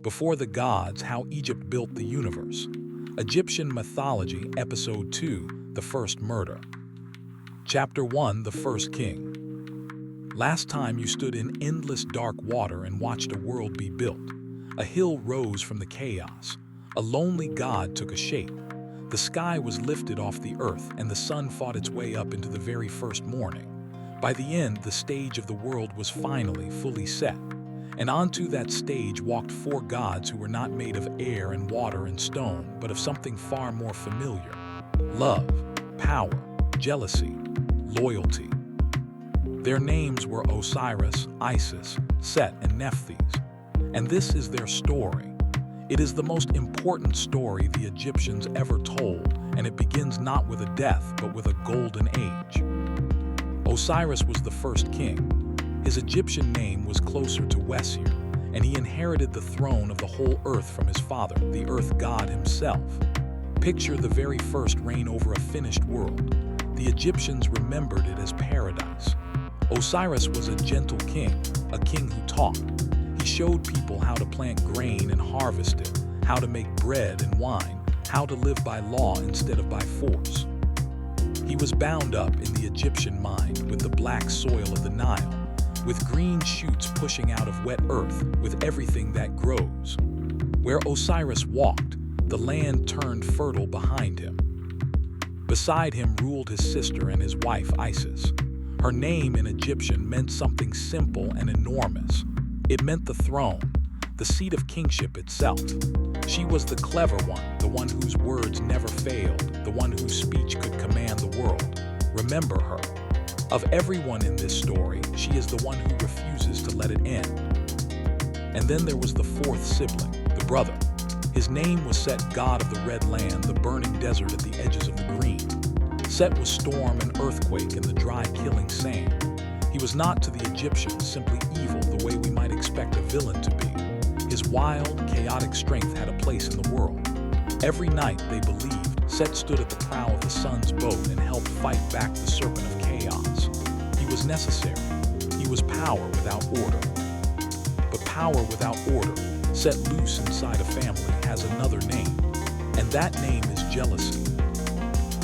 Before the Gods, How Egypt Built the Universe. Egyptian Mythology, Episode 2, The First Murder. Chapter 1, The First King. Last time you stood in endless dark water and watched a world be built. A hill rose from the chaos. A lonely god took a shape. The sky was lifted off the earth, and the sun fought its way up into the very first morning. By the end, the stage of the world was finally fully set. And onto that stage walked four gods who were not made of air and water and stone, but of something far more familiar: love, power, jealousy, loyalty. Their names were Osiris, Isis, Set, and Nephthys. And this is their story. It is the most important story the Egyptians ever told, and it begins not with a death, but with a golden age. Osiris was the first king. His Egyptian name was closer to Wesir, and he inherited the throne of the whole earth from his father, the earth god himself. Picture the very first reign over a finished world. The Egyptians remembered it as paradise. Osiris was a gentle king, a king who taught. He showed people how to plant grain and harvest it, how to make bread and wine, how to live by law instead of by force. He was bound up in the Egyptian mind with the black soil of the Nile, with green shoots pushing out of wet earth, with everything that grows. Where Osiris walked, the land turned fertile behind him. Beside him ruled his sister and his wife Isis. Her name in Egyptian meant something simple and enormous. It meant the throne, the seat of kingship itself. She was the clever one whose words never failed, the one whose speech could command the world. Remember her. Of everyone in this story, she is the one who refuses to let it end. And then there was the fourth sibling, the brother. His name was Set, god of the red land, the burning desert at the edges of the green. Set was storm and earthquake and the dry killing sand. He was not to the Egyptians simply evil the way we might expect a villain to be. His wild, chaotic strength had a place in the world. Every night, they believed, Set stood at the prow of the sun's boat and helped fight back the serpent of chaos. He was necessary. He was power without order. But power without order, set loose inside a family, has another name, and that name is jealousy.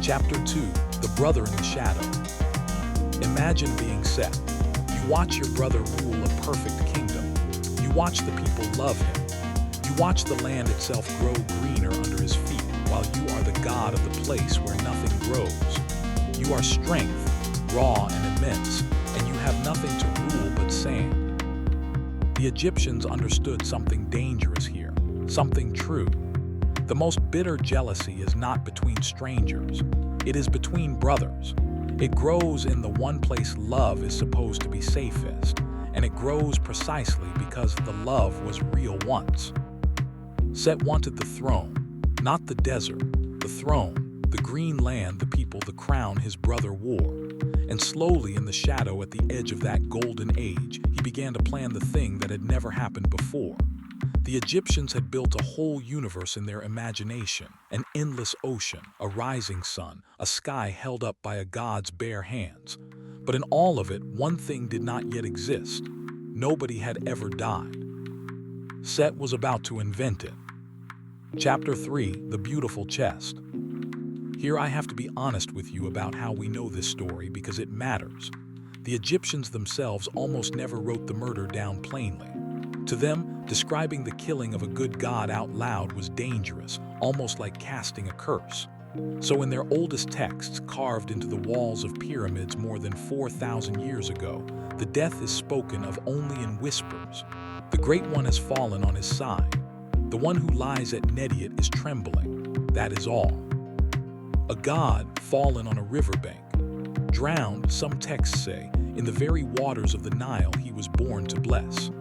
Chapter 2, The Brother in the Shadow. Imagine being Set. You watch your brother rule a perfect kingdom. You watch the people love him. You watch the land itself grow greener under his feet, while you are the god of the place where nothing grows. You are strength, raw and immense, and you have nothing to rule but sand. The Egyptians understood something dangerous here, something true. The most bitter jealousy is not between strangers. It is between brothers. It grows in the one place love is supposed to be safest, and it grows precisely because the love was real once. Set wanted the throne, not the desert, the throne, the green land, the people, the crown his brother wore. And slowly in the shadow at the edge of that golden age, he began to plan the thing that had never happened before. The Egyptians had built a whole universe in their imagination, an endless ocean, a rising sun, a sky held up by a god's bare hands. But in all of it, one thing did not yet exist. Nobody had ever died. Set was about to invent it. Chapter 3, The Beautiful Chest. Here I have to be honest with you about how we know this story because it matters. The Egyptians themselves almost never wrote the murder down plainly. To them, describing the killing of a good god out loud was dangerous, almost like casting a curse. So in their oldest texts, carved into the walls of pyramids more than 4,000 years ago, the death is spoken of only in whispers. The Great One has fallen on his side. The one who lies at Nediot is trembling. That is all. A god fallen on a riverbank. Drowned, some texts say, in the very waters of the Nile he was born to bless.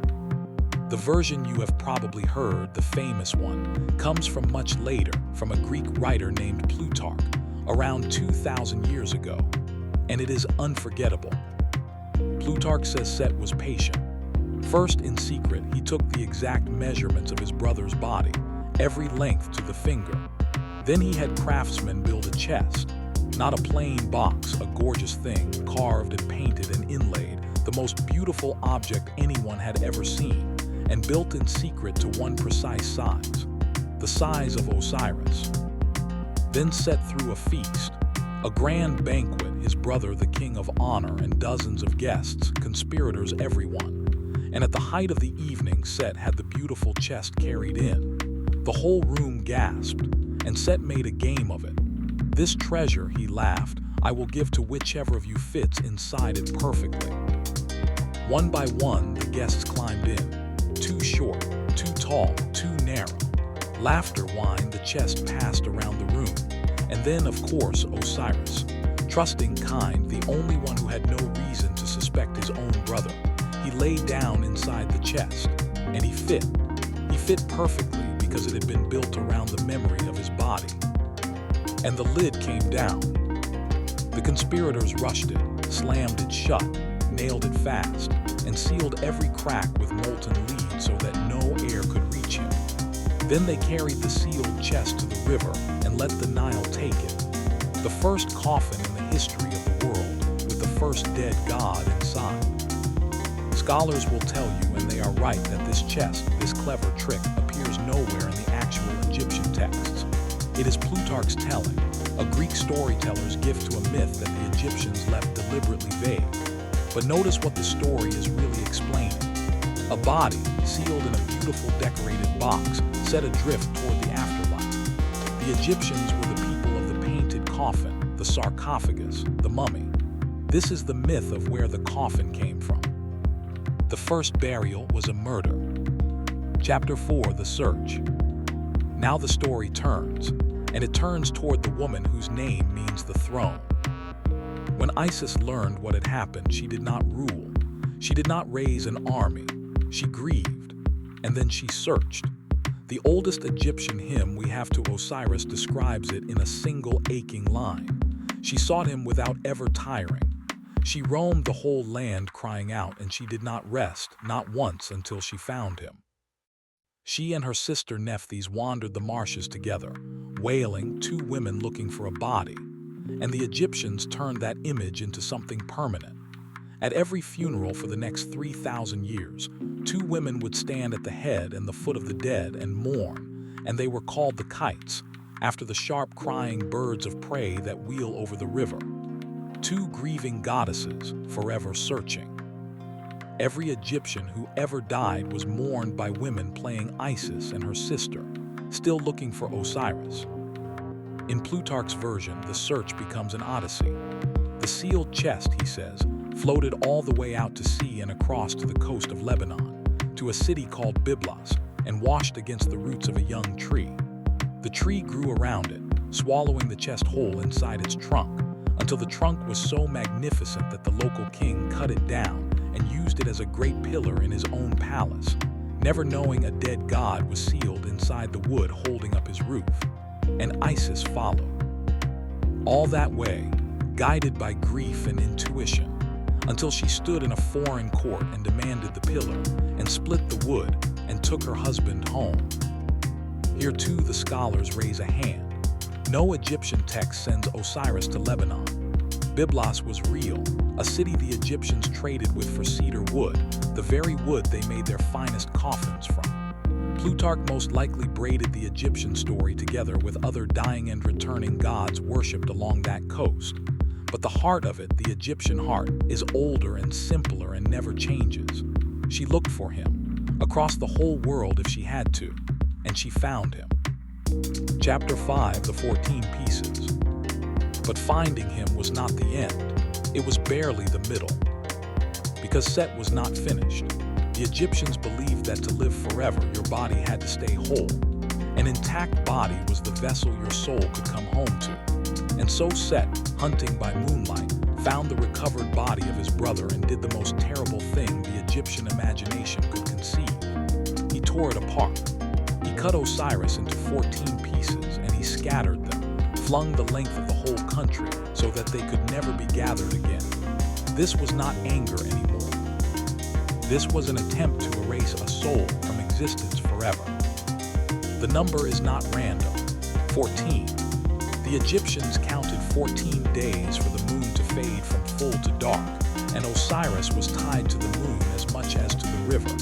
The version you have probably heard, the famous one, comes from much later, from a Greek writer named Plutarch, around 2,000 years ago, and it is unforgettable. Plutarch says Set was patient. First, in secret, he took the exact measurements of his brother's body, every length to the finger. Then he had craftsmen build a chest, not a plain box, a gorgeous thing, carved and painted and inlaid, the most beautiful object anyone had ever seen. and built in secret to one precise size, the size of Osiris. Then Set threw a feast, a grand banquet, his brother the king of honor and dozens of guests, conspirators everyone. And at the height of the evening, Set had the beautiful chest carried in. The whole room gasped, and Set made a game of it. "This treasure," he laughed, "I will give to whichever of you fits inside it perfectly." One by one, the guests climbed in. Too short, too tall, too narrow. Laughter whined, the chest passed around the room. And then, of course, Osiris, trusting, kind, the only one who had no reason to suspect his own brother. He lay down inside the chest, and he fit. He fit perfectly because it had been built around the memory of his body. And the lid came down. The conspirators rushed it, slammed it shut, nailed it fast, and sealed every crack with molten lead so that no air could reach him. Then they carried the sealed chest to the river and let the Nile take it. The first coffin in the history of the world, with the first dead god inside. Scholars will tell you, and they are right, that this chest, this clever trick, appears nowhere in the actual Egyptian texts. It is Plutarch's telling, a Greek storyteller's gift to a myth that the Egyptians left deliberately vague. But notice what the story is really explaining. A body, sealed in a beautiful decorated box, set adrift toward the afterlife. The Egyptians were the people of the painted coffin, the sarcophagus, the mummy. This is the myth of where the coffin came from. The first burial was a murder. Chapter 4, the search. Now the story turns, and it turns toward the woman whose name means the throne. When Isis learned what had happened, she did not rule. She did not raise an army. She grieved, and then she searched. The oldest Egyptian hymn we have to Osiris describes it in a single aching line. She sought him without ever tiring. She roamed the whole land crying out, and she did not rest, not once, until she found him. She and her sister Nephthys wandered the marshes together, wailing, two women looking for a body. And the Egyptians turned that image into something permanent. At every funeral for the next 3,000 years, two women would stand at the head and the foot of the dead and mourn, and they were called the kites, after the sharp crying birds of prey that wheel over the river. Two grieving goddesses, forever searching. Every Egyptian who ever died was mourned by women playing Isis and her sister, still looking for Osiris. In Plutarch's version, the search becomes an odyssey. The sealed chest, he says, floated all the way out to sea and across to the coast of Lebanon, to a city called Byblos, and washed against the roots of a young tree. The tree grew around it, swallowing the chest whole inside its trunk, until the trunk was so magnificent that the local king cut it down and used it as a great pillar in his own palace, never knowing a dead god was sealed inside the wood holding up his roof. And Isis followed. All that way, guided by grief and intuition, until she stood in a foreign court and demanded the pillar, and split the wood, and took her husband home. Here too the scholars raise a hand. No Egyptian text sends Osiris to Lebanon. Byblos was real, a city the Egyptians traded with for cedar wood, the very wood they made their finest coffins from. Plutarch most likely braided the Egyptian story together with other dying and returning gods worshipped along that coast. But the heart of it, the Egyptian heart, is older and simpler and never changes. She looked for him, across the whole world if she had to, and she found him. Chapter 5, the 14 pieces. But finding him was not the end. It was barely the middle. Because Set was not finished. The Egyptians believed that to live forever, your body had to stay whole. An intact body was the vessel your soul could come home to. And so Set, hunting by moonlight, found the recovered body of his brother and did the most terrible thing the Egyptian imagination could conceive. He tore it apart. He cut Osiris into 14 pieces, and he scattered them, flung the length of the whole country so that they could never be gathered again. This was not anger anymore. This was an attempt to erase a soul from existence forever. The number is not random. 14. The Egyptians counted 14 days for the moon to fade from full to dark, and Osiris was tied to the moon as much as to the river.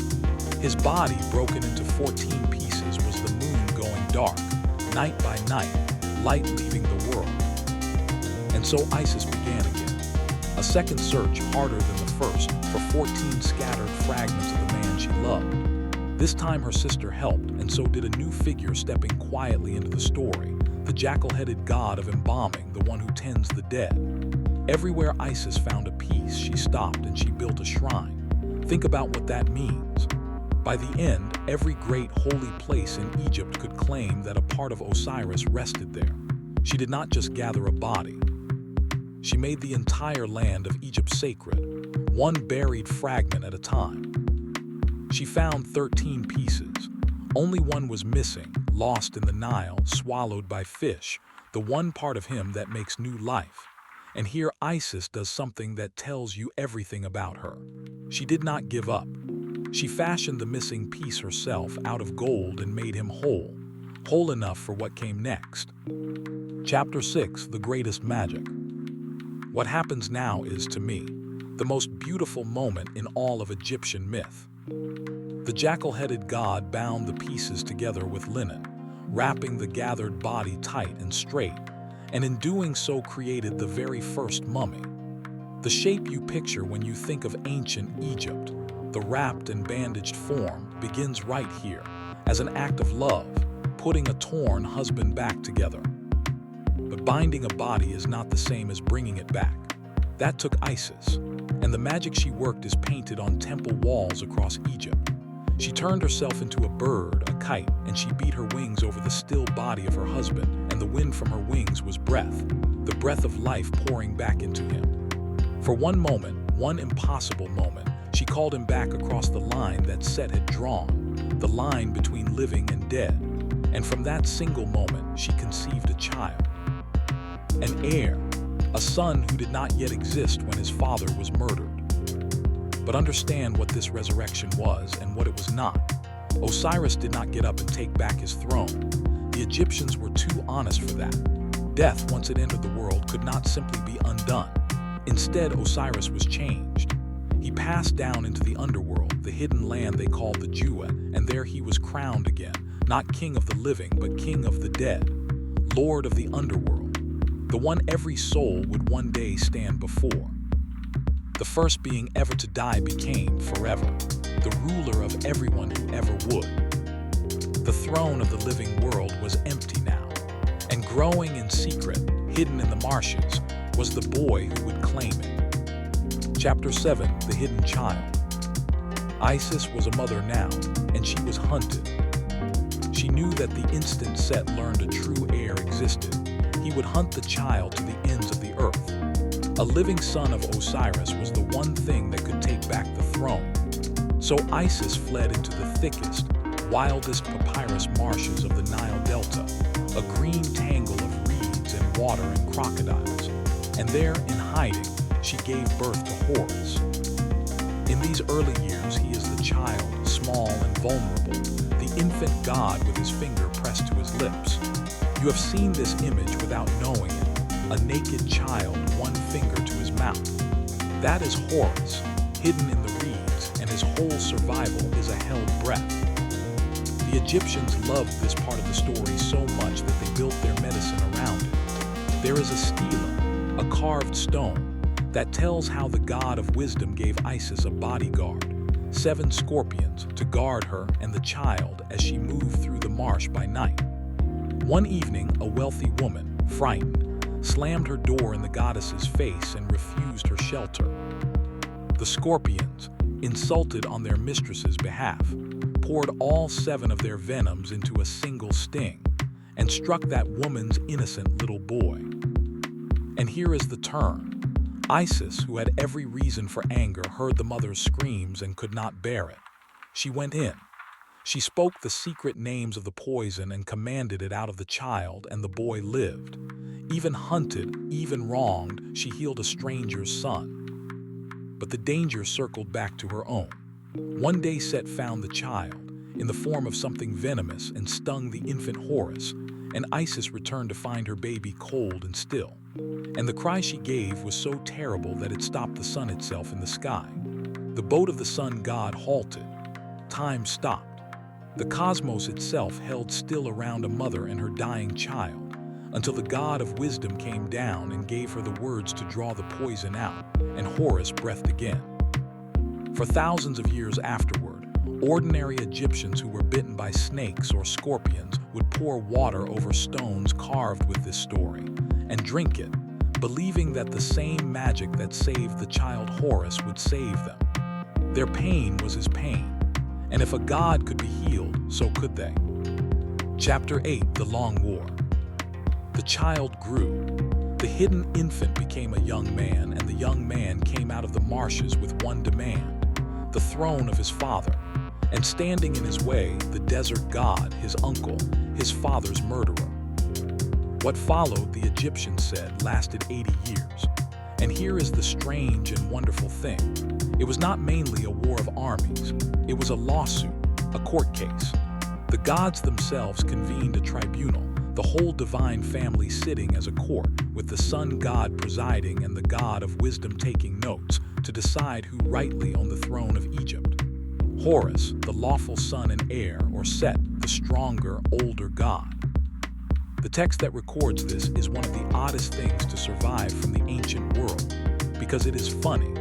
His body, broken into 14 pieces, was the moon going dark, night by night, light leaving the world. And so Isis began again. A second search, harder than the first, for 14 scattered fragments of the man she loved. This time her sister helped, and so did a new figure stepping quietly into the story, the jackal-headed god of embalming, the one who tends the dead. Everywhere Isis found a piece, she stopped and she built a shrine. Think about what that means. By the end, every great holy place in Egypt could claim that a part of Osiris rested there. She did not just gather a body. She made the entire land of Egypt sacred, one buried fragment at a time. She found 13 pieces. Only one was missing, lost in the Nile, swallowed by fish, the one part of him that makes new life. And here Isis does something that tells you everything about her. She did not give up. She fashioned the missing piece herself out of gold and made him whole enough for what came next. Chapter 6, The Greatest Magic. What happens now is, to me, the most beautiful moment in all of Egyptian myth. The jackal-headed god bound the pieces together with linen, wrapping the gathered body tight and straight, and in doing so created the very first mummy. The shape you picture when you think of ancient Egypt, the wrapped and bandaged form, begins right here, as an act of love, putting a torn husband back together. But binding a body is not the same as bringing it back. That took Isis, and the magic she worked is painted on temple walls across Egypt. She turned herself into a bird, a kite, and she beat her wings over the still body of her husband, and the wind from her wings was breath, the breath of life pouring back into him. For one moment, one impossible moment, she called him back across the line that Set had drawn, the line between living and dead. And from that single moment, she conceived a child. An heir, a son who did not yet exist when his father was murdered. But understand what this resurrection was and what it was not. Osiris did not get up and take back his throne. The Egyptians were too honest for that. Death, once it entered the world, could not simply be undone. Instead, Osiris was changed. He passed down into the underworld, the hidden land they called the Jewet, and there he was crowned again, not king of the living, but king of the dead, lord of the underworld, the one every soul would one day stand before. The first being ever to die became, forever, the ruler of everyone who ever would. The throne of the living world was empty now, and growing in secret, hidden in the marshes, was the boy who would claim it. Chapter 7, The Hidden Child. Isis was a mother now, and she was hunted. She knew that the instant Set learned a true heir existed, he would hunt the child to the ends of the earth. A living son of Osiris was the one thing that could take back the throne. So Isis fled into the thickest, wildest papyrus marshes of the Nile Delta, a green tangle of reeds and water and crocodiles. And there, in hiding, she gave birth to Horus. In these early years, he is the child, small and vulnerable, the infant god with his finger pressed to his lips. You have seen this image without knowing it, a naked child, one finger to his mouth. That is Horus, hidden in the reeds, and his whole survival is a held breath. The Egyptians loved this part of the story so much that they built their medicine around it. There is a stela, a carved stone, that tells how the god of wisdom gave Isis a bodyguard, 7 scorpions, to guard her and the child as she moved through the marsh by night. One evening, a wealthy woman, frightened, slammed her door in the goddess's face and refused her shelter. The scorpions, insulted on their mistress's behalf, poured all 7 of their venoms into a single sting and struck that woman's innocent little boy. And here is the turn. Isis, who had every reason for anger, heard the mother's screams and could not bear it. She went in. She spoke the secret names of the poison and commanded it out of the child, and the boy lived. Even hunted, even wronged, she healed a stranger's son. But the danger circled back to her own. One day Set found the child, in the form of something venomous, and stung the infant Horus, and Isis returned to find her baby cold and still. And the cry she gave was so terrible that it stopped the sun itself in the sky. The boat of the sun god halted. time stopped. The cosmos itself held still around a mother and her dying child, until the god of wisdom came down and gave her the words to draw the poison out, and Horus breathed again. For thousands of years afterward, ordinary Egyptians who were bitten by snakes or scorpions would pour water over stones carved with this story, and drink it, believing that the same magic that saved the child Horus would save them. Their pain was his pain, and if a god could be healed, so could they. Chapter 8: The Long War. The child grew. The hidden infant became a young man, and the young man came out of the marshes with one demand: the throne of his father. And standing in his way, the desert god, his uncle, his father's murderer. What followed, the Egyptians said, lasted 80 years. And here is the strange and wonderful thing. It was not mainly a war of armies. It was a lawsuit, a court case. The gods themselves convened a tribunal, the whole divine family sitting as a court, with the sun god presiding and the god of wisdom taking notes, to decide who rightly owned the throne of Egypt. Horus, the lawful son and heir, or Set, the stronger, older god. The text that records this is one of the oddest things to survive from the ancient world, because it is funny.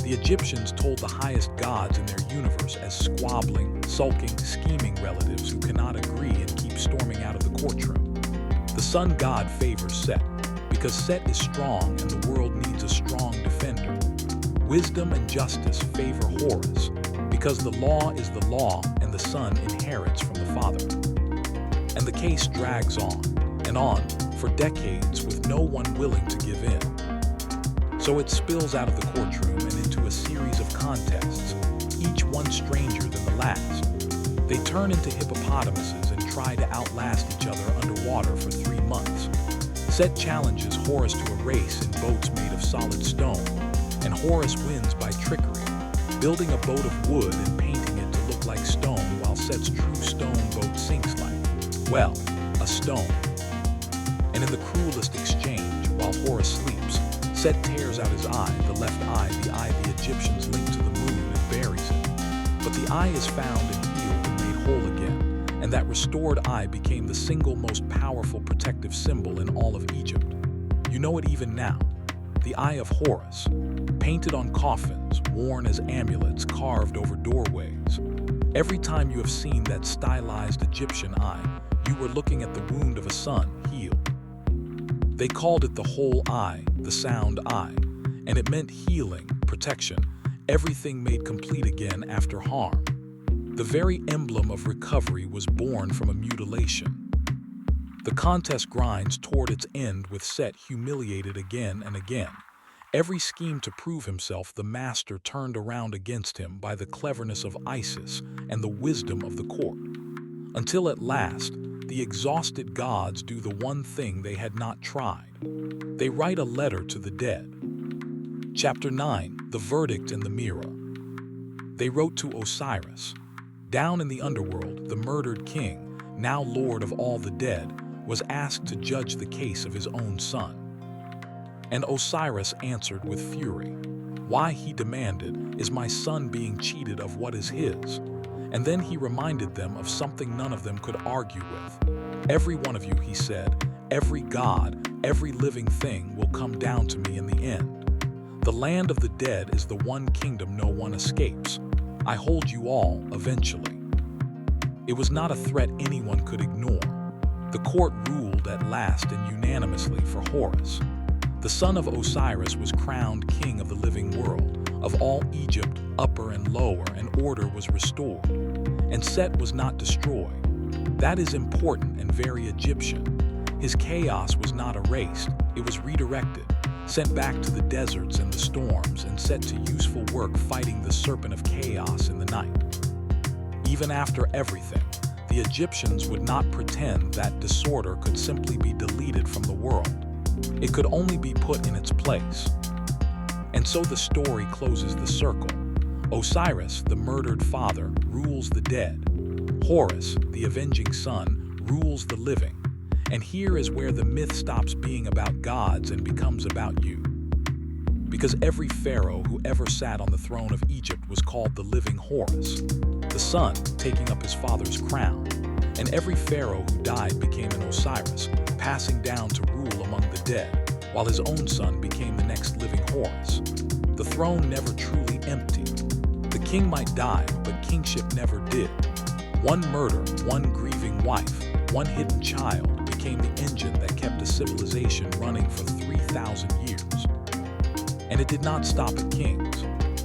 The Egyptians told the highest gods in their universe as squabbling, sulking, scheming relatives who cannot agree and keep storming out of the courtroom. The sun god favors Set, because Set is strong and the world needs a strong defender. Wisdom and justice favor Horus, because the law is the law and the son inherits from the father. And the case drags on and on for decades with no one willing to give in. So it spills out of the courtroom and into a series of contests, each one stranger than the last. They turn into hippopotamuses and try to outlast each other underwater for 3 months. Set challenges Horus to a race in boats made of solid stone, and Horus wins by trickery, building a boat of wood and painting it to look like stone, while Set's true stone boat sinks like, well, a stone. And in the cruelest exchange, while Horus sleeps, Set tears out his eye, the left eye, the eye the Egyptians linked to the moon, and buries it. But the eye is found and healed and made whole again, and that restored eye became the single most powerful protective symbol in all of Egypt. You know it even now. The Eye of Horus, painted on coffins, worn as amulets, carved over doorways. Every time you have seen that stylized Egyptian eye, you were looking at the wound of a son healed. They called it the whole eye, the sound eye, and it meant healing, protection, everything made complete again after harm. The very emblem of recovery was born from a mutilation. The contest grinds toward its end with Set humiliated again and again. Every scheme to prove himself the master turned around against him by the cleverness of Isis and the wisdom of the court. Until at last, the exhausted gods do the one thing they had not tried. They write a letter to the dead. Chapter 9: The Verdict and the Mirror. They wrote to Osiris. Down in the underworld, the murdered king, now lord of all the dead, was asked to judge the case of his own son. And Osiris answered with fury. Why, he demanded, is my son being cheated of what is his? And then he reminded them of something none of them could argue with. Every one of you, he said, every god, every living thing will come down to me in the end. The land of the dead is the one kingdom no one escapes. I hold you all eventually. It was not a threat anyone could ignore. The court ruled at last and unanimously for Horus. The son of Osiris was crowned king of the living world, of all Egypt, upper and lower, and order was restored. And Set was not destroyed. That is important and very Egyptian. His chaos was not erased, it was redirected, sent back to the deserts and the storms, and set to useful work fighting the serpent of chaos in the night. Even after everything, the Egyptians would not pretend that disorder could simply be deleted from the world. It could only be put in its place. And so the story closes the circle. Osiris, the murdered father, rules the dead. Horus, the avenging son, rules the living. And here is where the myth stops being about gods and becomes about you. Because every pharaoh who ever sat on the throne of Egypt was called the living Horus. the son taking up his father's crown, and every pharaoh who died became an Osiris, passing down to rule among the dead, while his own son became the next living Horus. The throne never truly emptied. The king might die, but kingship never did. One murder, one grieving wife, one hidden child became the engine that kept a civilization running for 3,000 years. And it did not stop at kings.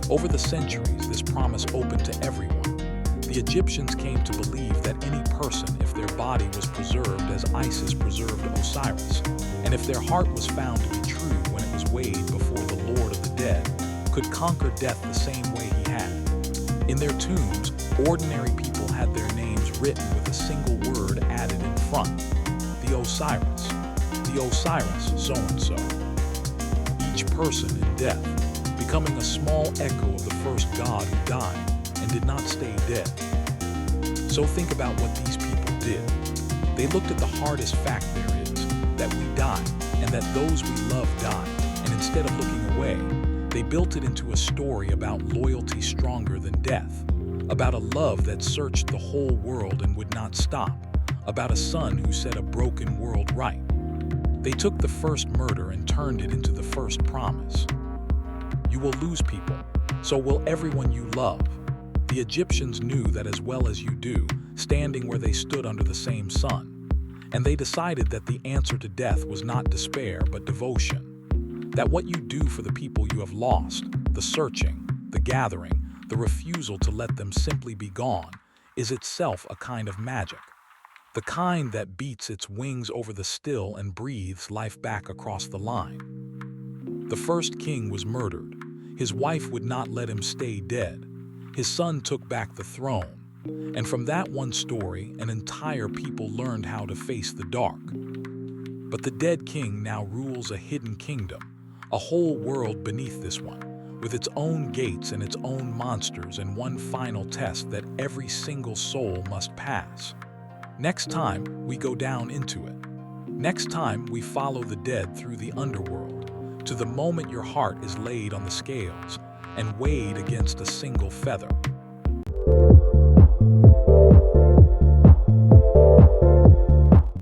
Over the centuries, this promise opened to everyone. The Egyptians came to believe that any person, if their body was preserved as Isis preserved Osiris, and if their heart was found to be true when it was weighed before the Lord of the dead, could conquer death the same way he had. In their tombs, ordinary people had their names written with a single word added in front. The Osiris. The Osiris so-and-so. Each person in death, becoming a small echo of the first god who died and did not stay dead. So think about what these people did. They looked at the hardest fact there is, that we die, and that those we love die, and instead of looking away, they built it into a story about loyalty stronger than death, about a love that searched the whole world and would not stop, about a son who set a broken world right. They took the first murder and turned it into the first promise. You will lose people, so will everyone you love. The Egyptians knew that as well as you do, standing where they stood under the same sun. And they decided that the answer to death was not despair, but devotion. That what you do for the people you have lost, the searching, the gathering, the refusal to let them simply be gone, is itself a kind of magic. The kind that beats its wings over the still and breathes life back across the line. The first king was murdered. His wife would not let him stay dead. His son took back the throne. And from that one story, an entire people learned how to face the dark. But the dead king now rules a hidden kingdom, a whole world beneath this one, with its own gates and its own monsters and one final test that every single soul must pass. Next time, we go down into it. Next time, we follow the dead through the underworld, to the moment your heart is laid on the scales and weighed against a single feather.